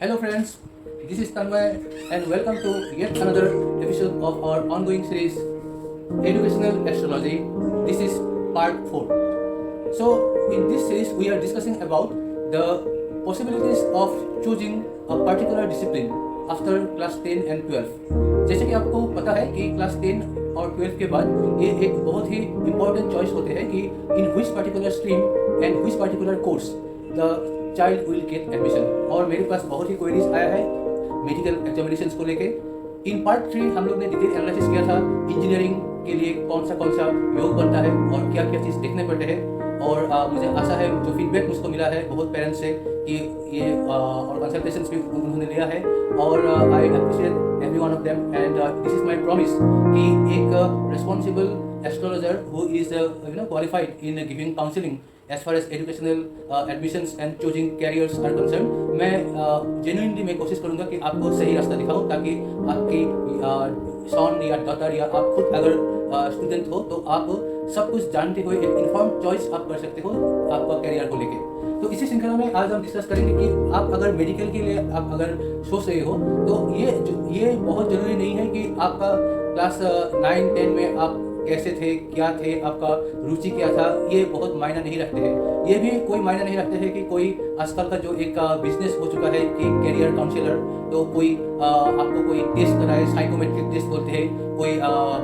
Hello friends, this is Tanmay and welcome to yet another episode of our ongoing series Educational Astrology. This is part 4. So in this series we are discussing about the possibilities of choosing a particular discipline after class 10 and 12. जैसे कि आपको पता है कि class 10 और 12 के बाद ये एक बहुत ही इम्पोर्टेंट चॉइस होते हैं कि in which particular stream and which particular course the child will get admission. और मेरे पास बहुत ही क्वेरीज आया है मेडिकल एग्जामिनेशंस को लेके। इन पार्ट 3 हम लोग ने डिटेल एनालिसिस किया था इंजीनियरिंग के लिए कौन सा योग बनता है और क्या क्या चीज़ देखने पड़ते हैं। और मुझे आशा है जो फीडबैक मुझको मिला है बहुत पेरेंट्स से कि ये और कंसल्टेशंस भी उन्होंने लिया है और I appreciate every one of them and this is my promise कि एक responsible astrologer who is qualified in giving counselling as far as educational admissions and choosing careers are concerned, मैं genuinely मैं कोशिश करूँगा कि आपको सही रास्ता दिखाऊँ ताकि आपकी सन या डॉटर या आप खुद अगर स्टूडेंट हो तो आप सब कुछ जानते हुए एक इन्फॉर्म चॉइस आप कर सकते हो आपका करियर को लेके। तो इसी श्रृंखला में आज हम डिस्कस करेंगे कि आप अगर मेडिकल के लिए आप अगर सोच रहे हो तो ये बहुत ज़रूरी नहीं है कि आपका क्लास 9-10 में आप कैसे थे, क्या थे, आपका रुचि क्या था, ये बहुत मायना नहीं रखते हैं। ये भी कोई मायना नहीं रखते हैं कि कोई आजकल का जो एक बिजनेस हो चुका है कि करियर काउंसलर, तो कोई आपको कोई टेस्ट कराए, साइकोमेट्रिक टेस्ट बोलते हैं, कोई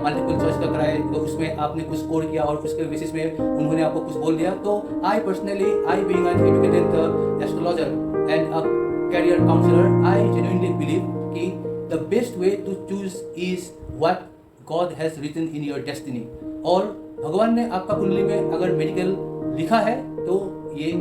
मल्टीपल चॉइस का कराए तो उसमें आपने कुछ स्कोर किया और उसके बेसिस में उन्होंने आपको कुछ बोल दिया। तो I personally being an educated astrologer and a career counsellor, I genuinely believe कि the best way to choose is what God has written in your destiny। और भगवान ने आपका कुंडली में अगर मेडिकल लिखा है तो ये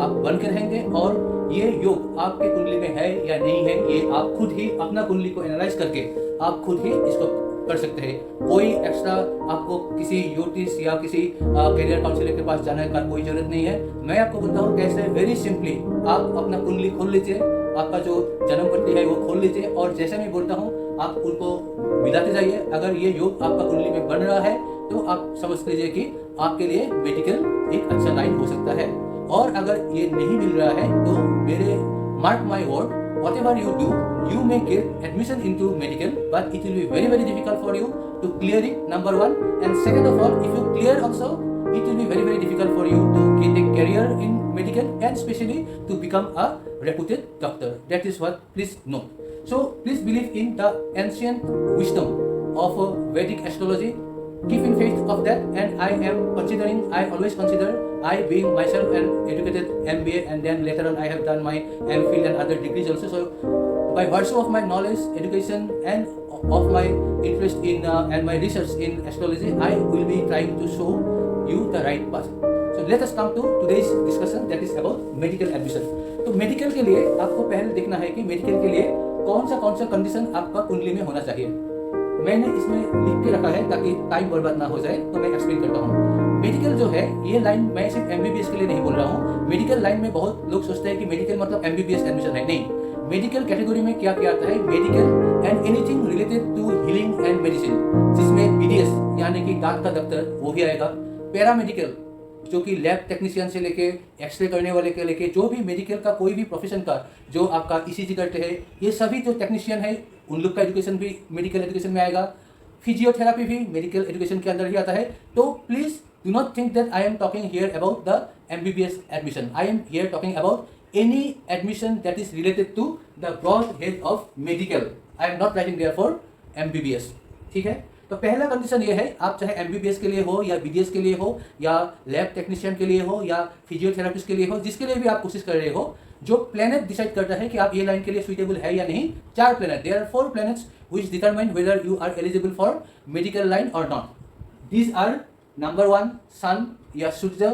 आप बन के रहेंगे और ये योग आपके कुंडली में है या नहीं है ये आप खुद ही अपना कुंडली को एनालाइज करके आप खुद ही इसको कर सकते हैं। कोई एक्स्ट्रा आपको किसी ज्योतिष या किसी करियर काउंसलर के पास जाने का कोई जरूरत नहीं है। मैं आपको बोलता हूँ कैसे वेरी सिंपली आप अपना कुंडली खोल लीजिए, आपका जो जन्म पत्री है वो खोल लीजिए और जैसे मैं बोलता हूँ आप उनको मिलाते जाइए। अगर ये योग आपका कुंडली में बन रहा है तो आप समझ लीजिए कि आपके लिए मेडिकल एक अच्छा लाइन हो सकता है। और अगर ये नहीं मिल रहा है तो मेरे mark my word, whatever you do, you may get admission into medical, but it will be very very difficult for you to clear it, number one. And second of all, if you clear also, it will be very very difficult for you to get a career in medical and especially to become a reputed doctor. That is what please know. So please believe in the ancient wisdom of Vedic astrology. Keep in faith of that, and I always consider, I being myself an educated MBA and then later on I have done my MPhil and other degrees also. So by virtue of my knowledge, education and of my interest in and my research in astrology, I will be trying to show you the right path. So let us come to today's discussion, that is about medical admission. तो medical के लिए आपको पहले देखना है कि medical के लिए कौन सा कंडीशन आपका कुंडली में होना चाहिए। मैंने इसमें लिख के रखा है ताकि टाइम बर्बाद ना हो जाए, तो मैं एक्सप्लेन करता हूँ। मेडिकल जो है ये लाइन मैं सिर्फ MBBS के लिए नहीं बोल रहा हूँ। मेडिकल लाइन में बहुत लोग सोचते हैं कि मेडिकल मतलब MBBS एडमिशन है, नहीं। मेडिकल कैटेगरी में क्या क्या आता है, medical and anything related to healing and medicine, जिसमें BDS यानी कि दांत का डॉक्टर वो भी आएगा। पैरामेडिकल जो कि लैब टेक्नीशियन से लेके एक्सरे करने वाले के लेके जो भी मेडिकल का कोई भी प्रोफेशन का जो आपका ECG करते हैं, ये सभी जो टेक्नीशियन है उन लोग का एजुकेशन भी मेडिकल एजुकेशन में आएगा। फिजियोथेरापी भी मेडिकल एजुकेशन के अंदर ही आता है। तो please do not think that I am talking here about the MBBS admission. I am here talking about any admission that is related to the broad head of medical. I am not writing there for MBBS, ठीक है। तो पहला condition ये है, आप चाहे MBBS के लिए हो या BDS के लिए हो या लैब टेक्नीशियन के लिए हो या फिजियोथेरापिस्ट के लिए हो, जिसके लिए भी आप कोशिश कर रहे हो, जो प्लेनेट डिसाइड करता है कि आप ये लाइन के लिए सुइटेबल है या नहीं। 4 planet, there are 4 planets which determine whether you are eligible for medical line और not. These are number 1 sun या Surya,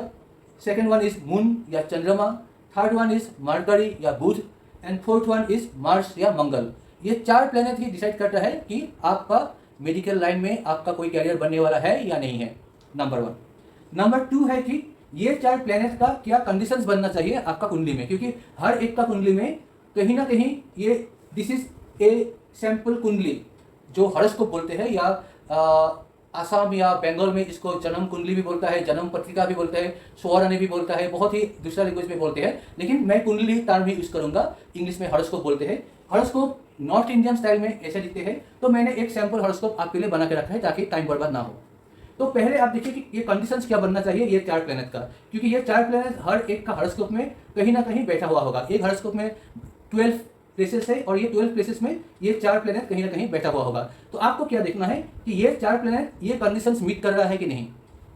second one is moon या Chandrama, third one is Mercury या Budh and fourth one is Mars या मंगल। ये 4 planet ही decide करता है कि आपका मेडिकल लाइन में आपका कोई कैरियर बनने वाला है या नहीं है, नंबर 1। नंबर 2 है कि ये 4 प्लेनेट का क्या कंडीशंस बनना चाहिए आपका कुंडली में, क्योंकि हर एक का कुंडली में कहीं ना कहीं ये दिस इज ए सैंपल कुंडली जो हॉरोस्कोप बोलते हैं या आसाम या बंगाल में इसको जन्म कुंडली भी बोलता है, जन्म पत्रिका भी बोलते हैं, स्वरणी भी बोलता है, बहुत ही दूसरा लैंग्वेज में बोलते हैं, लेकिन मैं कुंडली टर्म ही यूज़ करूंगा। इंग्लिश में हॉरोस्कोप बोलते हैं। हॉरोस्कोप नॉर्थ इंडियन स्टाइल में ऐसे दिखते हैं, तो मैंने एक सैम्पल हॉरोस्कोप आपके लिए बना के रखा है ताकि टाइम बर्बाद ना हो। तो पहले आप देखिए कि ये कंडीशंस क्या बनना चाहिए ये 4 प्लेनेट का, क्योंकि ये 4 प्लेनेट हर एक का हॉरोस्कोप में कहीं ना कहीं बैठा हुआ होगा। एक हॉरोस्कोप में 12 प्लेसेस है और ये 12 प्लेसेस में ये 4 प्लेनेट कहीं ना कहीं बैठा हुआ होगा। तो आपको क्या देखना है कि ये 4 प्लेनेट ये कंडीशंस मीट कर रहा है कि नहीं।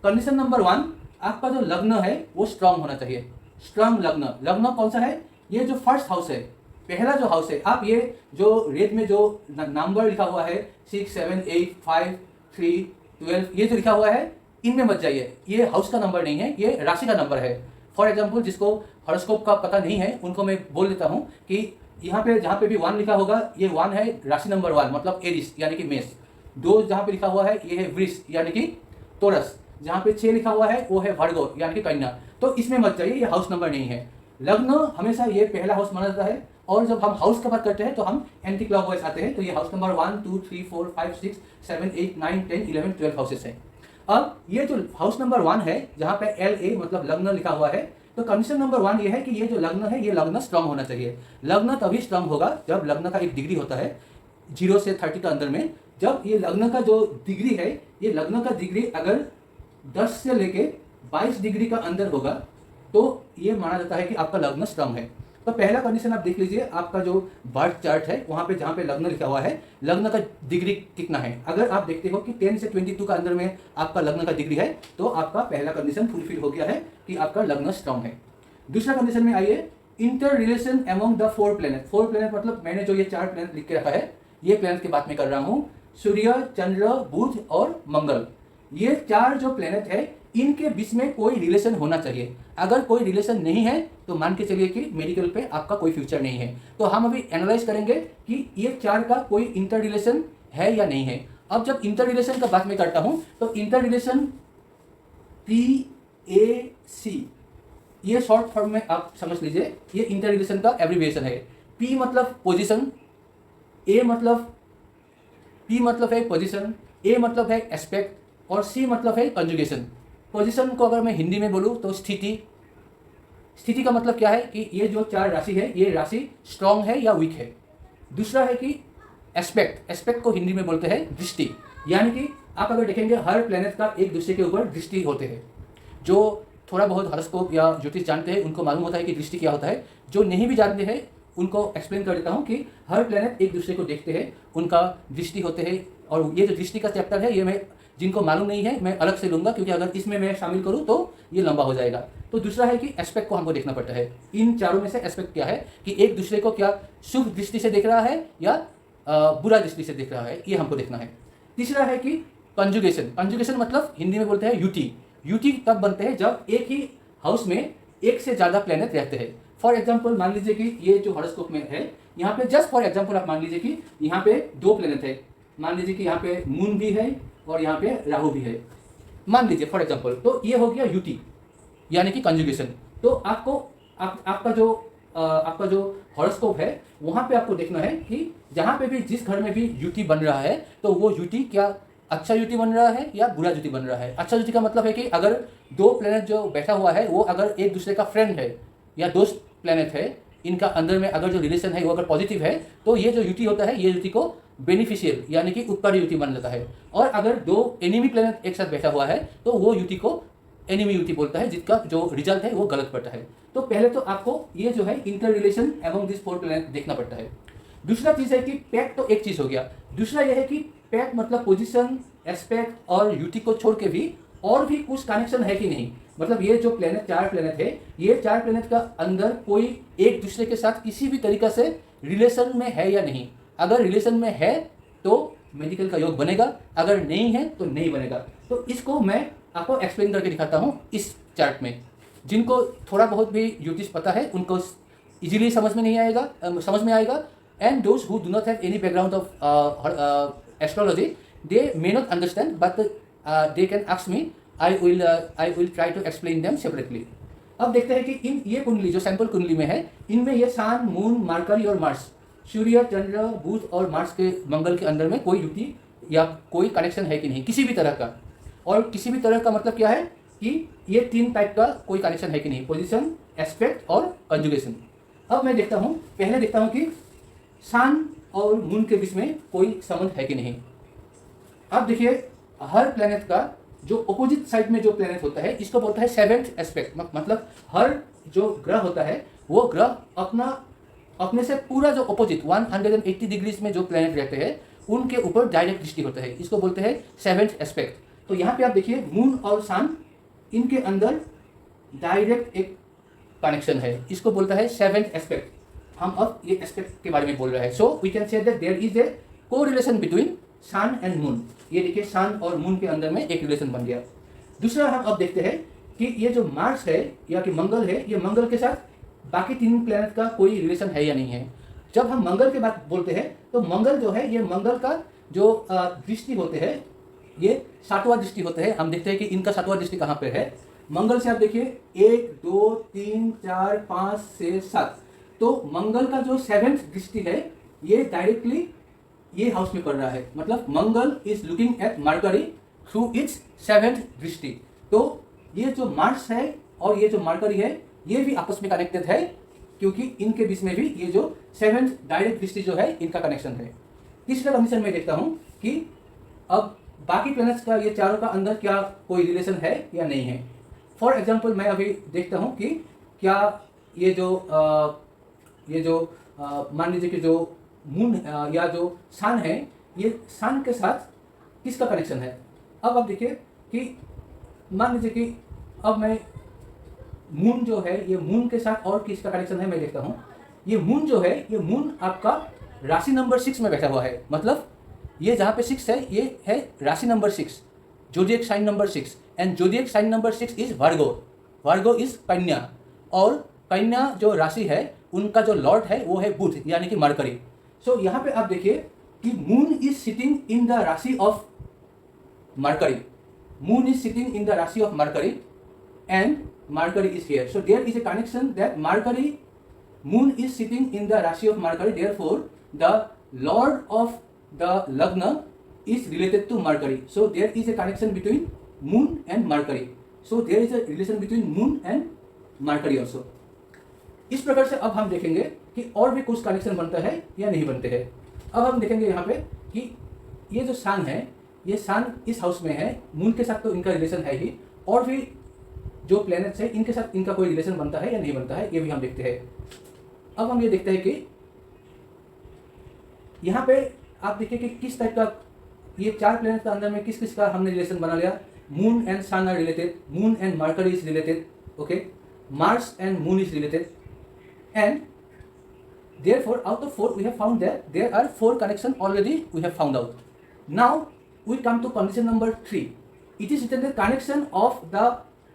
कंडीशन नंबर 1, आपका जो लग्न है वो स्ट्रांग होना चाहिए। स्ट्रांग लग्न, लग्न कौन सा है, ये जो फर्स्ट हाउस है, पहला जो हाउस है। आप ये जो रेड में जो नंबर लिखा हुआ है 6, 7, 8, 5, 3, 12, ये जो लिखा हुआ है इनमें मत जाइए, ये हाउस का नंबर नहीं है, ये राशि का नंबर है। फॉर एग्जाम्पल जिसको हॉरोस्कोप का पता नहीं है उनको मैं बोल देता हूँ कि यहाँ पे जहाँ पे भी 1 लिखा होगा, ये 1 है राशि नंबर 1 मतलब एरिस यानी कि मेष। 2 जहाँ पे लिखा हुआ है ये है वृष यानी कि तोरस। जहाँ पे 6 लिखा हुआ है वो है वर्गो यानी कि कन्या। तो इसमें मत जाइए, ये हाउस नंबर नहीं है। लग्न हमेशा ये पहला हाउस माना जाता है, और जब हम हाउस का बात करते हैं तो हम एंटी क्लॉकवाइज आते हैं। तो ये हाउस नंबर 1, 2, 3, 4, 5, 6, 7, 8, 9, 10, 11, 12 हाउसेस है। अब ये जो हाउस नंबर 1 है जहाँ पे LA मतलब लग्न लिखा हुआ है, तो कंडीशन नंबर 1 ये है कि ये जो लग्न है ये लग्न स्ट्रांग होना चाहिए। लग्न तभी स्ट्रांग होगा जब लग्न का एक डिग्री होता है 0 से 30 का अंदर में। जब ये लग्न का जो डिग्री है, ये लग्न का डिग्री अगर 10 से लेके 22 डिग्री का अंदर होगा तो ये माना जाता है कि आपका लग्न स्ट्रांग है। तो पहला कंडीशन आप देख लीजिए, आपका जो बर्थ चार्ट है वहाँ पे जहाँ पे लग्न लिखा हुआ है, लग्न का डिग्री कितना है। अगर आप देखते हो कि 10 से 22 का अंदर में आपका लग्न का डिग्री है तो आपका पहला कंडीशन फुलफिल हो गया है कि आपका लग्न स्ट्रांग है। दूसरा कंडीशन में आइए, inter relation among the 4 planet. 4 planet मतलब मैंने जो ये 4 प्लेनेट लिख के रखा है, ये प्लेनेट की बात मैं कर रहा हूँ, सूर्य, चंद्र, बुध और मंगल। ये 4 जो प्लेनेट है इनके बीच में कोई रिलेशन होना चाहिए। अगर कोई रिलेशन नहीं है तो मान के चलिए कि मेडिकल पे आपका कोई फ्यूचर नहीं है। तो हम अभी एनालाइज करेंगे कि ये 4 का कोई इंटर रिलेशन है या नहीं है। अब जब इंटर रिलेशन का बात मैं करता हूं तो इंटर रिलेशन PAC, ये शॉर्ट फॉर्म में आप समझ लीजिए, ये इंटर रिलेशन का एब्रिविएशन है। P मतलब पोजिशन, P मतलब है पोजिशन, A मतलब है एस्पेक्ट और C मतलब है कंजुगेशन। पोजीशन को अगर मैं हिंदी में बोलूँ तो स्थिति। स्थिति का मतलब क्या है कि ये जो 4 राशि है ये राशि स्ट्रांग है या वीक है। दूसरा है कि एस्पेक्ट, एस्पेक्ट को हिंदी में बोलते हैं दृष्टि, यानी कि आप अगर देखेंगे हर प्लेनेट का एक दूसरे के ऊपर दृष्टि होते हैं। जो थोड़ा बहुत हॉरोस्कोप या ज्योतिष जानते हैं उनको मालूम होता है कि दृष्टि क्या होता है। जो नहीं भी जानते हैं उनको एक्सप्लेन कर देता हूँ कि हर प्लेनेट एक दूसरे को देखते हैं, उनका दृष्टि होते हैं। और ये जो दृष्टि का चैप्टर है ये मैं जिनको मालूम नहीं है मैं अलग से लूंगा, क्योंकि अगर इसमें मैं शामिल करूं तो ये लंबा हो जाएगा। तो दूसरा है कि एस्पेक्ट को हमको देखना पड़ता है। इन चारों में से एस्पेक्ट क्या है कि एक दूसरे को क्या शुभ दृष्टि से देख रहा है या बुरा दृष्टि से देख रहा है, ये हमको देखना है। तीसरा है कि कंजुगेशन। कंजुगेशन मतलब हिंदी में बोलते हैं युति। युति तब बनते हैं जब एक ही हाउस में एक से ज़्यादा प्लेनेट रहते हैं। फॉर एग्जाम्पल मान लीजिए कि ये जो हॉरोस्कोप में है यहाँ पे, जस्ट फॉर एग्जाम्पल आप मान लीजिए कि यहाँ पे 2 प्लेनेट है। मान लीजिए कि यहाँ पे मून भी है और यहाँ पे राहु भी है, मान लीजिए फॉर एग्जाम्पल। तो ये हो गया युति यानी कि कंजुगेशन। तो आपको आपका जो हॉरोस्कोप है वहाँ पे आपको देखना है कि जहाँ पे भी जिस घर में भी युति बन रहा है तो वो युति क्या अच्छा युति बन रहा है या बुरा युति बन रहा है। अच्छा युति का मतलब है कि अगर 2 प्लेनेट जो बैठा हुआ है वो अगर एक दूसरे का फ्रेंड है या दोस्त प्लेनेट है, इनका अंदर में अगर जो रिलेशन है वो अगर पॉजिटिव है तो ये जो युति होता है ये युति को बेनिफिशियल यानी कि उपकारी युति मान लेता है। और अगर 2 एनिमी प्लेनेट एक साथ बैठा हुआ है तो वो युति को एनिमी युति बोलता है, जिसका जो रिजल्ट है वो गलत पड़ता है। तो पहले तो आपको ये जो है inter relation among this 4 planet देखना पड़ता है। दूसरा चीज़ है कि पैक्ट, तो एक चीज़ हो गया। दूसरा यह है कि पैक्ट मतलब पोजिशन, एस्पेक्ट और युति को छोड़ के भी और भी कुछ कनेक्शन है कि नहीं। मतलब ये जो प्लेनेट 4 प्लेनेट है, ये 4 प्लेनेट का अंदर कोई एक दूसरे के साथ किसी भी तरीक़ा से रिलेशन में है या नहीं। अगर रिलेशन में है तो मेडिकल का योग बनेगा, अगर नहीं है तो नहीं बनेगा। तो इसको मैं आपको एक्सप्लेन करके दिखाता हूँ इस चार्ट में। जिनको थोड़ा बहुत भी ज्योतिष पता है उनको इजीली समझ में आएगा and those who do not have any background of astrology they may not understand but they can ask me, I will try to explain them separately. अब देखते हैं कि ये कुंडली जो सैंपल कुंडली में है इनमें ये सन, मून, मरकरी और मार्स, सूर्य, चंद्र, बुध और मार्स के मंगल के अंदर में कोई युति या कोई कनेक्शन है कि नहीं किसी भी तरह का। और किसी भी तरह का मतलब क्या है कि ये 3 टाइप का कोई कनेक्शन है कि नहीं, पोजीशन, एस्पेक्ट और कंजुगेशन। अब मैं देखता हूँ, पहले देखता हूँ कि सन और मून के बीच में कोई संबंध है कि नहीं। अब देखिए, हर प्लेनेट का जो अपोजिट साइड में जो प्लेनेट होता है इसको बोलता है सेवेंथ एस्पेक्ट। मतलब हर जो ग्रह होता है वो ग्रह अपने से पूरा जो अपोजिट 180 डिग्रीज में जो प्लेनेट रहते हैं उनके ऊपर डायरेक्ट दृष्टि होता है, इसको बोलते हैं सेवेंथ एस्पेक्ट। तो यहाँ पे आप देखिए, मून और सन इनके अंदर डायरेक्ट एक कनेक्शन है, इसको बोलता है सेवेंथ एस्पेक्ट। हम अब ये एस्पेक्ट के बारे में बोल रहे हैं। So we can say that there is a correlation between sun and moon. ये देखिए, सन और मून के अंदर में एक रिलेशन बन गया। दूसरा हम अब देखते हैं कि ये जो मार्स है या कि मंगल है, ये मंगल के साथ बाकी 3 प्लैनेट का कोई रिलेशन है या नहीं है। जब हम मंगल की बात बोलते हैं तो मंगल जो है, ये मंगल का जो दृष्टि होते हैं, ये 7वां दृष्टि होते हैं। हम देखते हैं कि इनका 7वां दृष्टि कहाँ पे है। मंगल से आप देखिए 1 2 3 4 5 6 7, तो मंगल का जो 7th दृष्टि है ये डायरेक्टली ये हाउस में पड़ रहा है। मतलब Mangal is looking at Mercury through its 7th drishti. तो ये जो मार्स है और ये जो मरकरी है ये भी आपस में कनेक्टेड है, क्योंकि इनके बीच में भी ये जो 7th डायरेक्ट दृष्टि जो है इनका कनेक्शन है। तीसरा कंडीशन में देखता हूँ कि अब बाकी प्लैनेट्स का ये चारों का अंदर क्या कोई रिलेशन है या नहीं है। फॉर एग्जाम्पल मैं अभी देखता हूँ कि क्या ये जो मान लीजिए कि जो मून या जो सन है, ये सन के साथ किसका कनेक्शन है। अब आप देखिए कि मान लीजिए कि अब मैं मून जो है, ये मून के साथ और किसका कनेक्शन है मैं देखता हूँ। ये मून जो है, ये मून आपका राशि नंबर 6 में बैठा हुआ है। मतलब ये जहाँ पे 6 है ये है राशि number 6, zodiac sign number 6, and zodiac sign number 6 is Virgo. Virgo is Kanya, और कन्या जो राशि है उनका जो लॉर्ड है वो है बुध यानी कि मरकरी। सो यहाँ पे आप देखिए कि moon is sitting in the rashi of Mercury. Moon is sitting in the rashi of Mercury and Mercury is here. So there is a connection that Moon is sitting in the Rashi of Mercury. Therefore, the Lord of the Lagna is related to Mercury. So there is a connection between Moon and Mercury. So there is a relation between Moon and Mercury also. इस प्रकार से अब हम देखेंगे कि और भी कुछ कनेक्शन बनता है या नहीं बनते हैं। अब हम देखेंगे यहाँ पे कि ये जो सन है, ये सन इस हाउस में है, मून के साथ तो इनका रिलेशन है ही, और भी जो प्लैनेट्स है इनके साथ इनका कोई रिलेशन बनता है या नहीं बनता है, ये भी हम देखते हैं। अब हम ये देखते हैं कि यहाँ पे आप देखिए कि किस टाइप का ये 4 प्लैनेट के अंदर में किस किस का हमने रिलेशन बना लिया। Moon and sun are related, moon and Mercury is related, okay, Mars and moon is related, and therefore out of 4 we have found that there are 4 connection already we have found out. Now we come to condition number 3. It is written the connection of the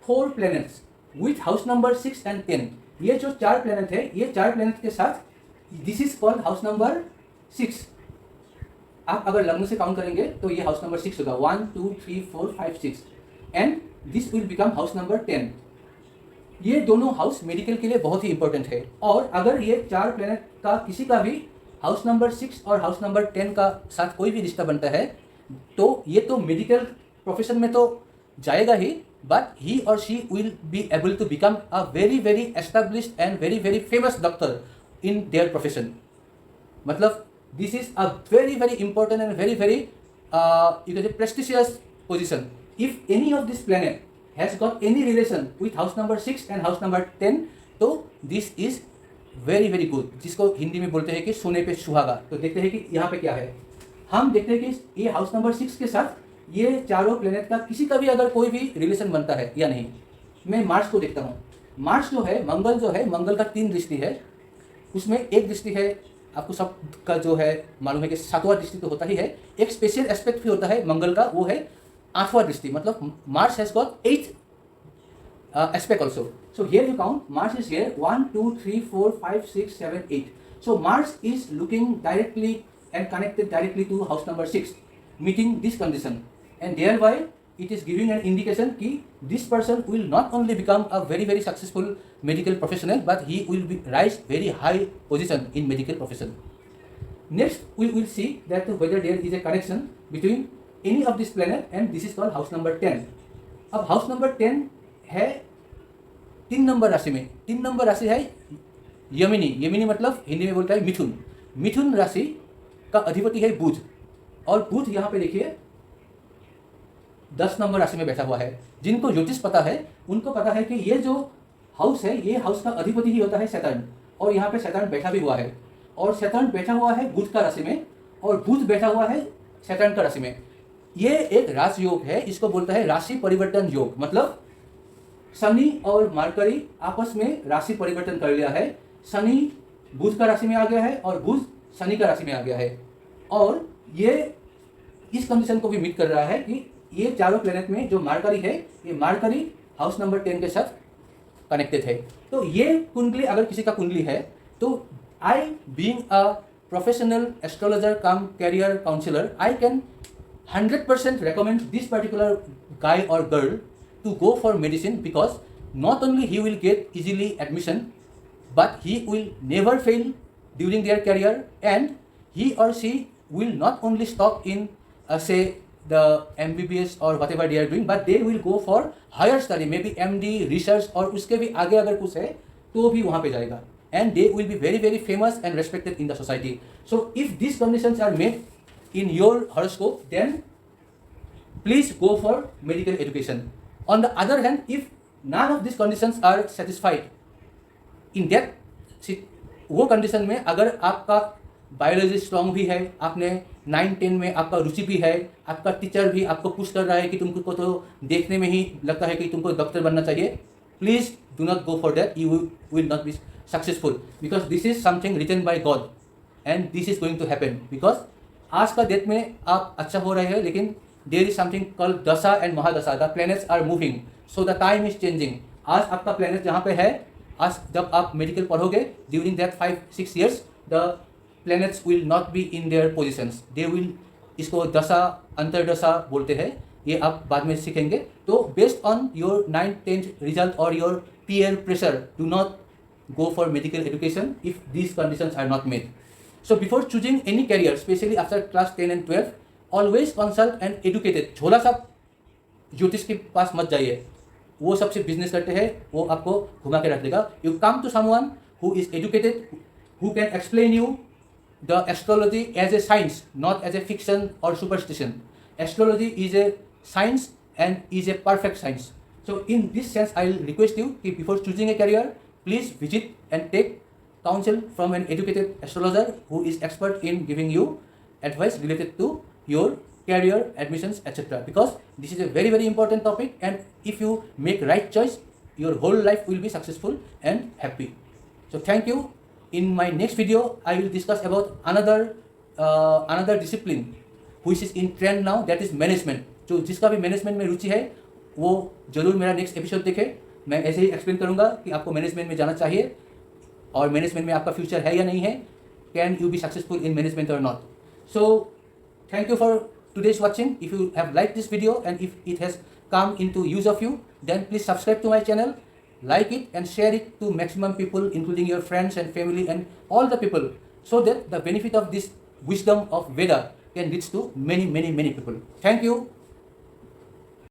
4 planets with house number 6 and 10. ये जो 4 planet है, ये 4 planet के साथ this is called house number 6। आप अगर लग्न से काउंट करेंगे तो ये हाउस नंबर 6 होगा, 1 2 3 4 5 6, and this will become house number 10। ये दोनों हाउस मेडिकल के लिए बहुत ही इंपॉर्टेंट है, और अगर ये 4 प्लैनेट का किसी का भी हाउस नंबर 6 और हाउस नंबर 10 का साथ कोई भी रिश्ता बनता है तो ये तो मेडिकल प्रोफेशन में तो जाएगा ही, but he or she will be able to become a very very established and very very famous doctor in their profession. मतलब this is a very very important and very very you can say prestigious position. If any of this planet has got any relation with house number 6 and house number 10, तो this is very very good, जिसको हिंदी में बोलते हैं कि सोने पे सुहागा। तो देखते हैं कि यहाँ पे क्या है। हम देखते हैं कि ये हाउस नंबर 6 के साथ ये चारों प्लेनेट का किसी का भी अगर कोई भी रिलेशन बनता है या नहीं। मैं मार्स को देखता हूँ। मार्स जो है, मंगल जो है, मंगल का 3 दृष्टि है, उसमें एक दृष्टि है, आपको सब का जो है मालूम है कि 7वां दृष्टि तो होता ही है, एक स्पेशल एस्पेक्ट भी होता है मंगल का, वो है 8वां दृष्टि। मतलब Mars has got 8 aspect also. So here you count, Mars is here 1 2 3 4 5 6 7 8. So Mars is looking directly and connected directly to house number 6, meeting this condition, and thereby it is giving an indication कि this person will not only become a very very successful medical professional, but he will be rise very high position in medical profession. Next, we will see that whether there is a connection between any of this planet, and this is called house number 10. अब house number 10 है 3 number राशि में. 3 number राशि है Yemeni. Yemeni मतलब हिंदी में बोलता है मिथुन. मिथुन राशि का अधिपति है बुध, और बुध यहाँ पे देखिए 10 नंबर राशि में बैठा हुआ है. जिनको ज्योतिष पता है उनको पता है कि ये जो हाउस है, ये हाउस का अधिपति ही होता है शैतान, और यहाँ पे शैतान बैठा भी हुआ है, और शैतान बैठा हुआ है बुध का राशि में, और बुध बैठा हुआ है शैतान का राशि में. ये एक राजयोग है, इसको बोलता है राशि परिवर्तन योग. मतलब शनि और मरकरी आपस में राशि परिवर्तन कर लिया है. शनि बुध का राशि में आ गया है और बुध शनि का राशि में आ गया है, और ये इस कंडीशन को भी मीट कर रहा है कि ये चारों प्लेनेट में जो मरकरी है, ये मरकरी हाउस नंबर 10 के साथ कनेक्टेड है. तो ये कुंडली अगर किसी का कुंडली है तो I being a professional astrologer cum career counsellor, I can 100% recommend this particular guy or girl to go for medicine, because not only he will get easily admission, but he will never fail during their career, and he or she will not only stop in say the MBBS or whatever they are doing, but they will go for higher study, maybe MD research, और उसके भी आगे अगर कुछ है तो भी वहाँ पे जाएगा, and they will be very very famous and respected in the society. So if these conditions are met in your horoscope, then please go for medical education. On the other hand, if none of these conditions are satisfied, in that वो condition में अगर आपका biology strong भी है, आपने 9-10 में आपका रुचि भी है, आपका टीचर भी आपको पुश कर रहा है कि तुमको तो देखने में ही लगता है कि तुमको डॉक्टर बनना चाहिए, please do not go for that. You will not be successful, because this is something written by God, and this is going to happen. Because आज का डेट में आप अच्छा हो रहे हैं, लेकिन there is something called dasha and mahadasha. The planets are moving, so the time is changing. आज आपका प्लैनेट जहाँ पे है, आज जब आप मेडिकल पढ़ोगे, during that 5-6 years the planets will not be in their positions. They will, इसको दशा अंतरदशा बोलते हैं, ये आप बाद में सीखेंगे. तो based on your 9th-10th result और your peer pressure, do not go for medical education if these conditions are not met. So before choosing any career, especially after class 10 and 12, always consult an educated. झोला सब ज्योतिष के पास मत जाइए, वो सबसे business करते हैं, वो आपको घुमा के रख देगा. You come to someone who is educated, who can explain you the astrology as a science, not as a fiction or superstition. Astrology is a science and is a perfect science. So in this sense, I will request you कि before choosing a career, please visit and take counsel from an educated astrologer who is expert in giving you advice related to your career, admissions, etc. Because this is a very very important topic, and if you make right choice, your whole life will be successful and happy. So thank you. In my next video, I will discuss about another discipline which is in trend now, that is management. जो जिसका भी management में रुचि है वो जरूर मेरा next episode देखे. मैं ऐसे ही एक्सप्लेन करूंगा कि आपको मैनेजमेंट में जाना चाहिए, और मैनेजमेंट में आपका फ्यूचर है या नहीं है, can you be successful in management और not. So thank you for today's watching. If you have liked this video and if it has come into use of you, then please subscribe to my channel, like it and share it to maximum people, including your friends and family and all the people, so that the benefit of this wisdom of Veda can reach to many people. Thank you.